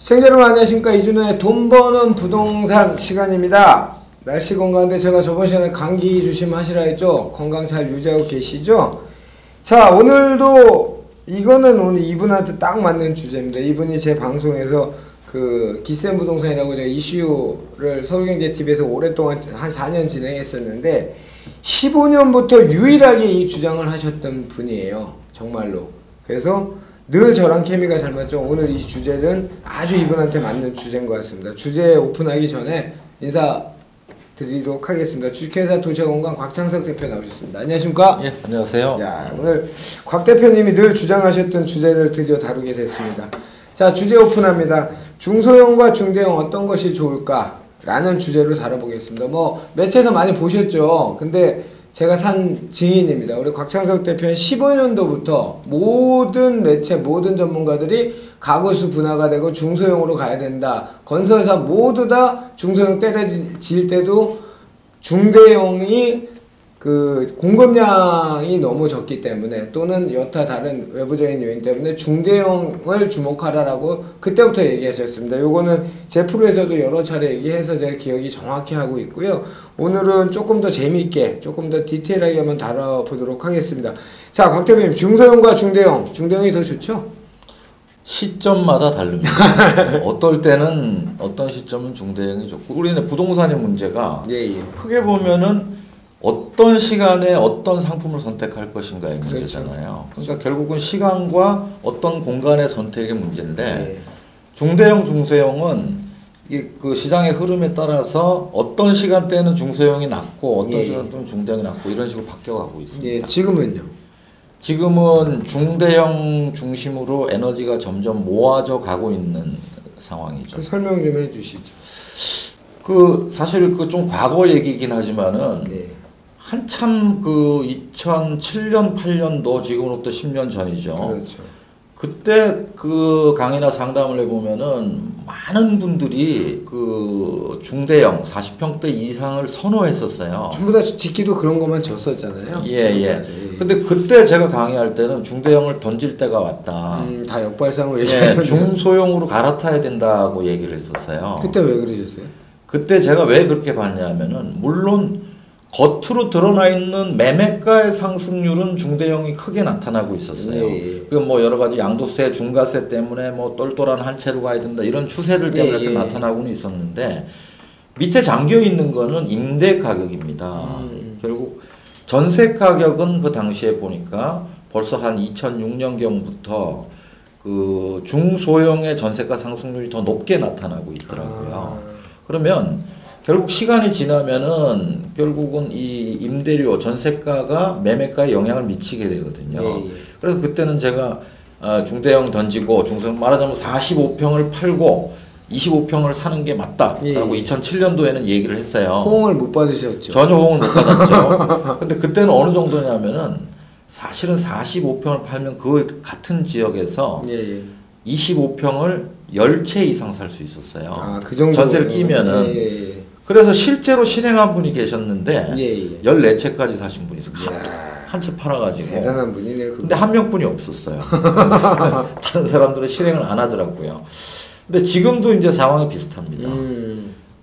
시청자 여러분 안녕하십니까. 이준호의 돈 버는 부동산 시간입니다. 날씨 건강한데 제가 저번 시간에 감기 조심하시라 했죠. 건강 잘 유지하고 계시죠? 자, 오늘도 이거는 오늘 이분한테 딱 맞는 주제입니다. 이분이 제 방송에서 그 기센 부동산이라고 제가 이슈를 서울경제TV에서 오랫동안 한 4년 진행했었는데 15년부터 유일하게 이 주장을 하셨던 분이에요. 정말로. 그래서 늘 저랑 케미가 잘 맞죠. 오늘 이 주제는 아주 이분한테 맞는 주제인 것 같습니다. 주제 오픈하기 전에 인사드리도록 하겠습니다. 주식회사 도시건강 곽창석 대표 나오셨습니다. 안녕하십니까? 예, 안녕하세요. 야, 오늘 곽 대표님이 늘 주장하셨던 주제를 드디어 다루게 됐습니다. 자, 주제 오픈합니다. 중소형과 중대형 어떤 것이 좋을까? 라는 주제로 다뤄보겠습니다. 뭐 매체에서 많이 보셨죠. 근데 제가 산 증인입니다. 우리 곽창석 대표는 15년도부터 모든 매체, 모든 전문가들이 가구수 분화가 되고 중소형으로 가야 된다. 건설사 모두 다 중소형 때려질 때도 중대형이 그 공급량이 너무 적기 때문에 또는 여타 다른 외부적인 요인 때문에 중대형을 주목하라라고 그때부터 얘기하셨습니다. 요거는 제 프로에서도 여러 차례 얘기해서 제가 기억이 정확히 하고 있고요. 오늘은 조금 더 재미있게 조금 더 디테일하게 한번 다뤄보도록 하겠습니다. 자, 곽 대표님, 중소형과 중대형이 더 좋죠? 시점마다 다릅니다. 어떨 때는 어떤 시점은 중대형이 좋고 우리는 부동산의 문제가 크게 보면은 어떤 시간에 어떤 상품을 선택할 것인가의 문제잖아요. 그러니까 결국은 시간과 어떤 공간의 선택의 문제인데 중대형, 중소형은 그 시장의 흐름에 따라서 어떤 시간대는 중소형이 낫고 어떤 시간대는 중대형이 낫고 이런 식으로 바뀌어가고 있습니다. 지금은요? 지금은 중대형 중심으로 에너지가 점점 모아져 가고 있는 상황이죠. 그 설명 좀 해주시죠. 그 사실 그 좀 과거 얘기긴 하지만은 한참 그 2007년 8년도 지금으로부터 10년 전이죠. 그렇죠. 그때 그 강의나 상담을 해보면은 많은 분들이 그 중대형 40평대 이상을 선호했었어요. 전부 다 짓기도 그런 것만 졌었잖아요. 예. 근데 그때 제가 강의할 때는 중대형을 던질 때가 왔다. 다 역발상으로 얘기하셨는데. 중소형으로 갈아타야 된다고 얘기를 했었어요. 그때 왜 그러셨어요? 그때 제가 왜 그렇게 봤냐면은 물론 겉으로 드러나 있는 매매가의 상승률은 중대형이 크게 나타나고 있었어요. 그 뭐 여러 가지 양도세, 중과세 때문에 뭐 똘똘한 한 채로 가야 된다 이런 추세들 때문에 이렇게 나타나고는 있었는데 밑에 잠겨 있는 거는 임대 가격입니다. 결국 전세 가격은 그 당시에 보니까 벌써 한 2006년경부터 그 중소형의 전세가 상승률이 더 높게 나타나고 있더라고요. 그러면 결국 시간이 지나면은 결국은 이 임대료 전세가가 매매가에 영향을 미치게 되거든요. 그래서 그때는 제가 중대형 던지고 중소형 말하자면 45평을 팔고 25평을 사는 게 맞다라고 2007년도에는 얘기를 했어요. 호응을 못 받으셨죠? 전혀 호응을 못 받았죠. 근데 그때는 어느 정도냐면은 사실은 45평을 팔면 그 같은 지역에서 25평을 10채 이상 살 수 있었어요. 그 정도 전세를 끼면은. 그래서 실제로 실행한 분이 계셨는데 14채까지 사신 분이 있어요. 한 채 팔아가지고. 대단한 분이네요. 근데 한 명뿐이 없었어요. 다른 사람들은 실행을 안 하더라고요. 근데 지금도 이제 상황이 비슷합니다.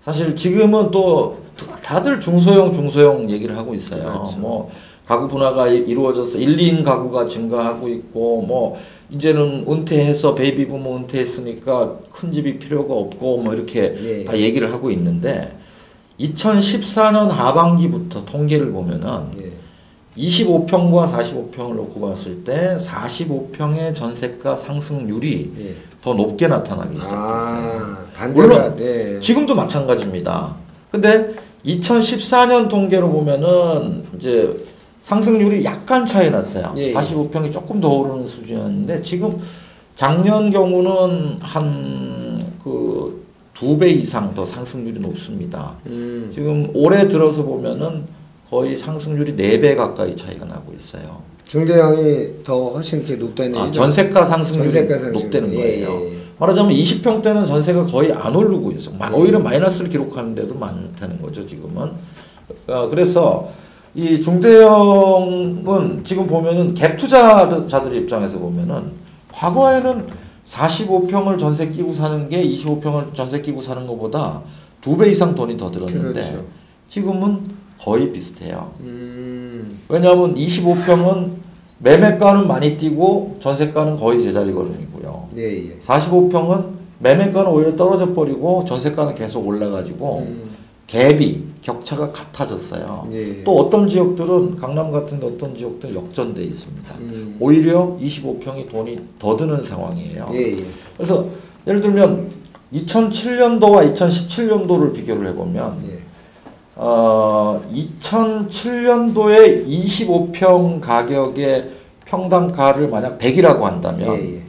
사실 지금은 또 다들 중소형 얘기를 하고 있어요. 그렇죠. 뭐 가구 분화가 이루어져서 1, 2인 가구가 증가하고 있고 뭐 이제는 은퇴해서 베이비 부모 은퇴했으니까 큰 집이 필요가 없고 뭐 이렇게 다 얘기를 하고 있는데 2014년 하반기부터 통계를 보면은 25평과 45평을 놓고 봤을 때 45평의 전세가 상승률이 더 높게 나타나기 시작했어요. 물론 지금도 마찬가지입니다. 근데 2014년 통계로 보면은 이제 상승률이 약간 차이 났어요. 45평이 조금 더 오르는 수준이었는데 지금 작년 경우는 한 그 2배 이상 더 상승률이 높습니다. 지금 올해 들어서 보면은 거의 상승률이 4배 가까이 차이가 나고 있어요. 중대형이 더 훨씬 이렇게 높다는 얘기죠? 전세가 상승률이 높다는 거예요. 말하자면 20평 대는 전세가 거의 안 오르고 있어요. 오히려 마이너스를 기록하는 데도 많다는 거죠, 지금은. 그래서 이 중대형은 지금 보면은 갭 투자자들 입장에서 보면은 과거에는 45평을 전세 끼고 사는 게 25평을 전세 끼고 사는 것보다 2배 이상 돈이 더 들었는데 그렇죠. 지금은 거의 비슷해요. 왜냐하면 25평은 매매가는 많이 뛰고 전세가는 거의 제자리 걸음이고요. 예, 예. 45평은 매매가는 오히려 떨어져 버리고 전세가는 계속 올라가지고 갭이 격차가 같아졌어요. 예. 또 어떤 지역들은 강남 같은 데 어떤 지역들은 역전돼 있습니다. 오히려 25평이 돈이 더 드는 상황이에요. 예, 예. 그래서 예를 들면 2007년도와 2017년도를 비교를 해보면 예. 2007년도에 25평 가격의 평당가를 만약 100이라고 한다면 예, 예.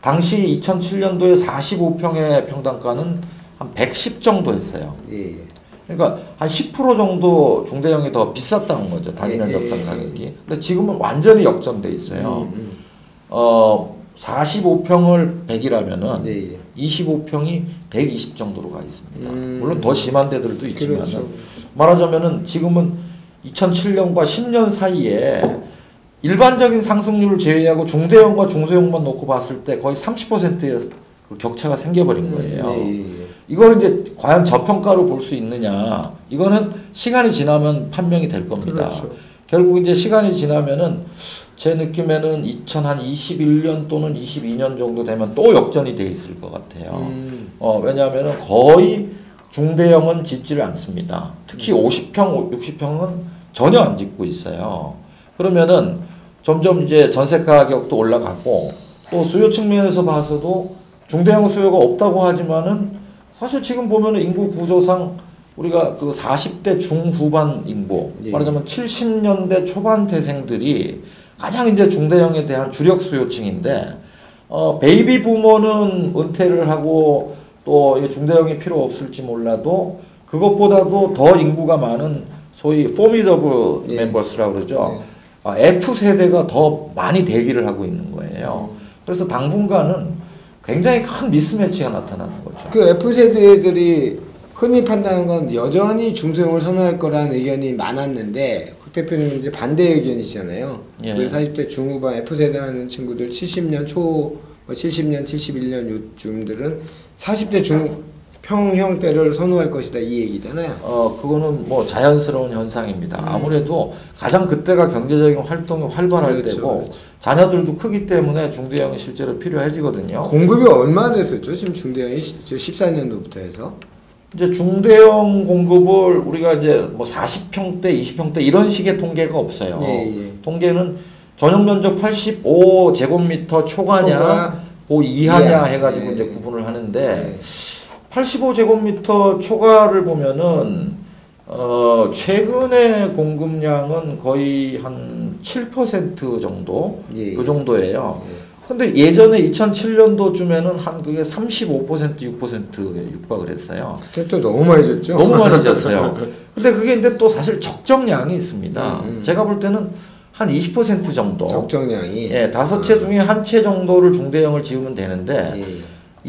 당시 2007년도에 45평의 평당가는 한 110 정도 했어요. 예, 예. 그러니까 한 10% 정도 중대형이 더 비쌌다는 거죠. 단위 면적당 가격이. 근데 지금은 완전히 역전돼 있어요. 45평을 100이라면은 예, 예. 25평이 120 정도로 가 있습니다. 물론 더 심한 데들도 있지만 그렇죠. 말하자면은 지금은 2007년과 10년 사이에 일반적인 상승률을 제외하고 중대형과 중소형만 놓고 봤을 때 거의 30%의 그 격차가 생겨버린 거예요. 예, 예. 이걸 이제 과연 저평가로 볼 수 있느냐? 이거는 시간이 지나면 판명이 될 겁니다. 그렇죠. 결국 이제 시간이 지나면은 제 느낌에는 2021년 또는 22년 정도 되면 또 역전이 돼 있을 것 같아요. 왜냐하면은 거의 중대형은 짓지를 않습니다. 특히 50평, 60평은 전혀 안 짓고 있어요. 그러면은 점점 이제 전세 가격도 올라가고 또 수요 측면에서 봐서도 중대형 수요가 없다고 하지만은 사실 지금 보면은 인구 구조상 우리가 그 40대 중후반 인구, 예. 말하자면 70년대 초반 태생들이 가장 이제 중대형에 대한 주력 수요층인데, 베이비 부모는 은퇴를 하고 또 중대형이 필요 없을지 몰라도 그것보다도 더 인구가 많은 소위 포미더블 예. 멤버스라고 그러죠. F세대가 더 많이 대기를 하고 있는 거예요. 그래서 당분간은 굉장히 큰 미스매치가 나타나는 거죠. 그 F세대들이 흔히 판단하는 건 여전히 중소형을 선호할 거라는 의견이 많았는데 박 대표님은 이제 반대 의견이시잖아요. 예. 그 40대 중후반 F세대 하는 친구들 70년 초, 70년, 71년 요즘들은 40대 중평형대를 선호할 것이다 이 얘기잖아요. 그거는 뭐 자연스러운 현상입니다. 아무래도 가장 그때가 경제적인 활동이 활발할 그렇죠, 때고 그렇죠. 자녀들도 크기 때문에 중대형이 실제로 필요해지거든요. 공급이 얼마 됐었죠? 지금 중대형이 14년도부터 해서. 이제 중대형 공급을 우리가 이제 뭐 40평대, 20평대 이런 식의 통계가 없어요. 예, 예. 통계는 전용 면적 85제곱미터 초과냐, 초과, 그 이하냐 이하. 해가지고 예. 이제 구분을 하는데 예. 85제곱미터 초과를 보면은 최근의 공급량은 거의 한 7% 정도, 예. 그 정도예요. 예. 근데 예전에 2007년도쯤에는 한 그게 35%, 6%에 육박을 했어요. 그때 또 너무 많이 줬죠? 너무 많이 졌어요. 근데 그게 이제 또 사실 적정량이 있습니다. 제가 볼 때는 한 20% 정도. 적정량이. 예, 5채 중에 한 채 정도를 중대형을 지으면 되는데, 예.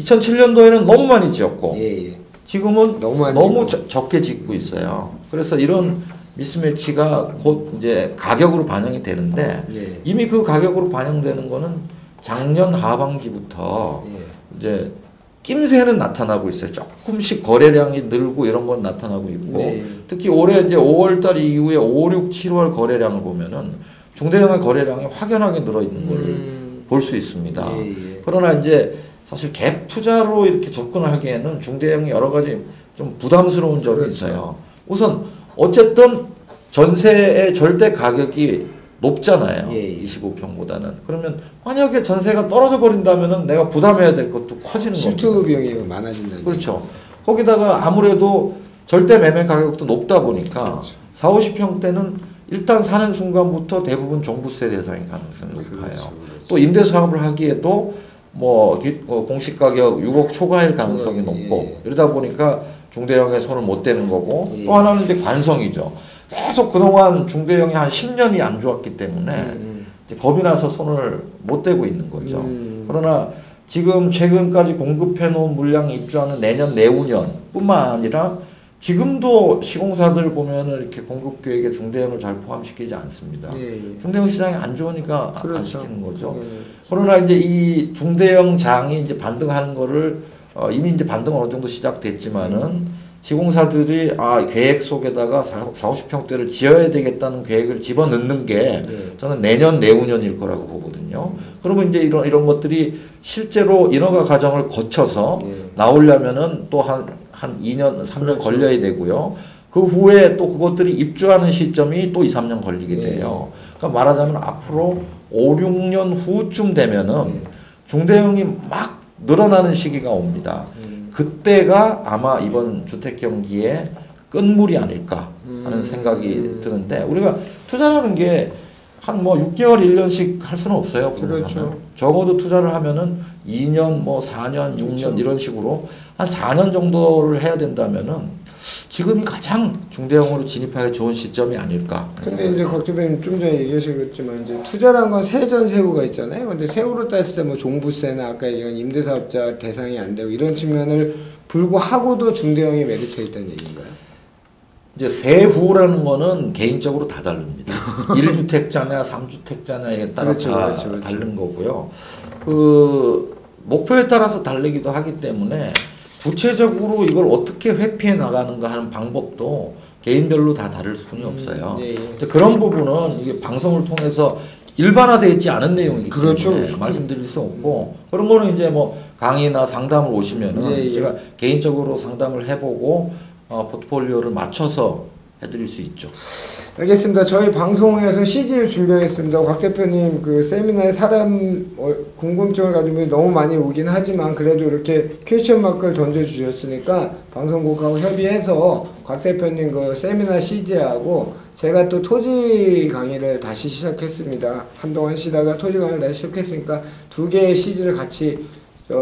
2007년도에는 너무 많이 지었고, 예, 예. 지금은 너무 안 너무 짓고. 적게 짓고 있어요. 그래서 이런 미스매치가 곧 이제 가격으로 반영이 되는데, 예. 이미 그 가격으로 반영되는 거는 작년 하반기부터 예. 이제 낌새는 나타나고 있어요. 조금씩 거래량이 늘고 이런 건 나타나고 있고, 네. 특히 올해 이제 5월달 이후에 5, 6, 7월 거래량을 보면은 중대형의 거래량이 확연하게 늘어 있는 거를 볼 수 있습니다. 예, 예. 그러나 이제 사실 갭 투자로 이렇게 접근을 하기에는 중대형이 여러 가지 좀 부담스러운 점이 그렇죠. 있어요. 우선 어쨌든 전세의 절대 가격이 높잖아요. 예, 예. 25평보다는. 그러면 만약에 전세가 떨어져 버린다면은 내가 부담해야 될 것도 커지는 겁니다. 실투 비용이 많아진다는 그렇죠. 거기다가 아무래도 절대 매매 가격도 높다 보니까 그렇죠. 4, 50평대는 일단 사는 순간부터 대부분 종부세 대상의 가능성이 높아요. 그렇죠. 또 임대 사업을 하기에도 뭐 공시 가격 6억 초과일 가능성이 높고 예. 이러다 보니까 중대형에 손을 못 대는 거고 예. 또 하나는 이제 관성이죠. 계속 그동안 중대형이 한 10년이 안 좋았기 때문에 이제 겁이 나서 손을 못 대고 있는 거죠. 그러나 지금 최근까지 공급해 놓은 물량이 입주하는 내년 내후년 뿐만 아니라 지금도 시공사들 보면은 이렇게 공급 계획에 중대형을 잘 포함시키지 않습니다. 예. 중대형 시장이 안 좋으니까 안 그렇죠. 시키는 거죠. 예. 그러나 이제 이 중대형 장이 이제 반등하는 거를 이미 이제 반등은 어느 정도 시작됐지만은 시공사들이 계획 속에다가 50평대를 지어야 되겠다는 계획을 집어넣는 게 저는 내년 내후년일 거라고 보거든요. 그러면 이제 이런 것들이 실제로 인허가 과정을 거쳐서 나오려면은 또 한 2년, 3년 그렇죠. 걸려야 되고요. 그 후에 또 그것들이 입주하는 시점이 또 2, 3년 걸리게 돼요. 그러니까 말하자면 앞으로 5, 6년 후쯤 되면은 중대형이 막 늘어나는 시기가 옵니다. 그때가 아마 이번 주택 경기의 끝물이 아닐까 하는 생각이 드는데, 우리가 투자라는 게 한 뭐 6개월, 1년씩 할 수는 없어요. 그렇죠. 적어도 투자를 하면은 2년, 뭐 4년, 6년 그렇죠. 이런 식으로 한 4년 정도를 해야 된다면은 지금이 가장 중대형으로 진입하기 좋은 시점이 아닐까. 근데 이제 곽 대표님 좀 전에 얘기하셨지만 이제 투자란 건 세전세후가 있잖아요. 근데 세후로 따졌을 때 뭐 종부세나 아까 얘기한 임대사업자 대상이 안 되고 이런 측면을 불구하고도 중대형이 메리트가 있다는 얘기인가요? 이제 세후라는 거는 개인적으로 다 다릅니다. 1주택자냐 3주택자냐에 따라 그렇죠, 다 그렇죠. 다른 거고요. 그 목표에 따라서 다르기도 하기 때문에 구체적으로 이걸 어떻게 회피해 나가는가 하는 방법도 개인별로 다 다를 수는 없어요. 예. 이제 그런 부분은 이게 방송을 통해서 일반화되어 있지 않은 내용이기 때문에 그렇죠. 말씀드릴 수 없고, 그런 거는 이제 뭐 강의나 상담을 오시면은 제가 개인적으로 상담을 해보고 포트폴리오를 맞춰서 해드릴 수 있죠. 알겠습니다. 저희 방송에서 CG를 준비하겠습니다. 곽 대표님 그 세미나에 사람 궁금증을 가진 분이 너무 많이 오긴 하지만 그래도 이렇게 퀘스천 마크를 던져주셨으니까 방송국하고 협의해서 곽 대표님 그 세미나 CG하고 제가 또 토지 강의를 다시 시작했습니다. 한동안 쉬다가 토지 강의를 다시 시작했으니까 두 개의 CG를 같이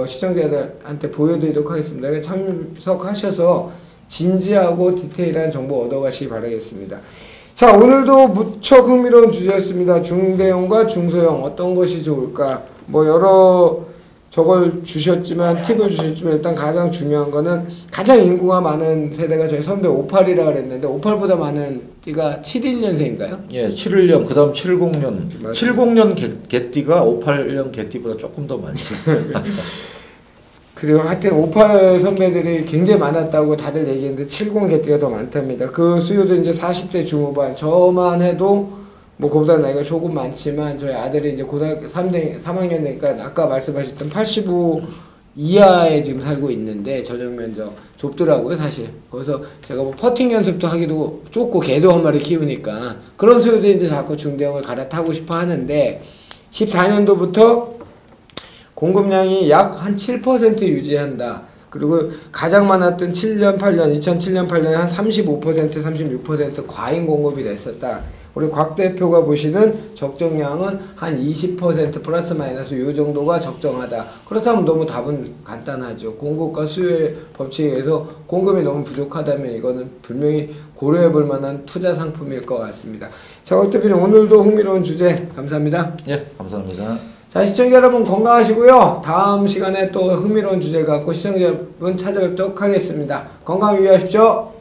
시청자들한테 보여드리도록 하겠습니다. 참석하셔서 진지하고 디테일한 정보 얻어가시기 바라겠습니다. 자, 오늘도 무척 흥미로운 주제였습니다. 중대형과 중소형 어떤 것이 좋을까? 뭐 여러 저걸 주셨지만 팁을 주셨지만 일단 가장 중요한 거는 가장 인구가 많은 세대가 저희 선배 58이라 그랬는데 58보다 많은 띠가 71년생인가요? 예, 71년, 그 다음 70년. 맞습니다. 70년 개띠가 58년 개띠보다 조금 더 많죠. 그리고 하여튼 58 선배들이 굉장히 많았다고 다들 얘기했는데 70 개띠가 더 많답니다. 그 수요도 이제 40대 중후반. 저만 해도 뭐 그보다 나이가 조금 많지만 저희 아들이 이제 고등학교 3학년 되니까 아까 말씀하셨던 85 이하에 지금 살고 있는데 전용 면적 좁더라고요 사실. 거기서 제가 뭐 퍼팅 연습도 하기도 좁고 개도 한 마리 키우니까 그런 수요도 이제 자꾸 중대형을 갈아타고 싶어 하는데 14년도부터 공급량이 약 한 7% 유지한다. 그리고 가장 많았던 7년, 8년, 2007년, 8년에 한 35%, 36% 과잉 공급이 됐었다. 우리 곽 대표가 보시는 적정량은 한 20% 플러스 마이너스 요 정도가 적정하다. 그렇다면 너무 답은 간단하죠. 공급과 수요의 법칙에 의해서 공급이 너무 부족하다면 이거는 분명히 고려해 볼 만한 투자 상품일 것 같습니다. 자, 곽 대표님 오늘도 흥미로운 주제 감사합니다. 예, 감사합니다. 자, 시청자 여러분 건강하시고요. 다음 시간에 또 흥미로운 주제 갖고 시청자 여러분 찾아뵙도록 하겠습니다. 건강 유의하십시오.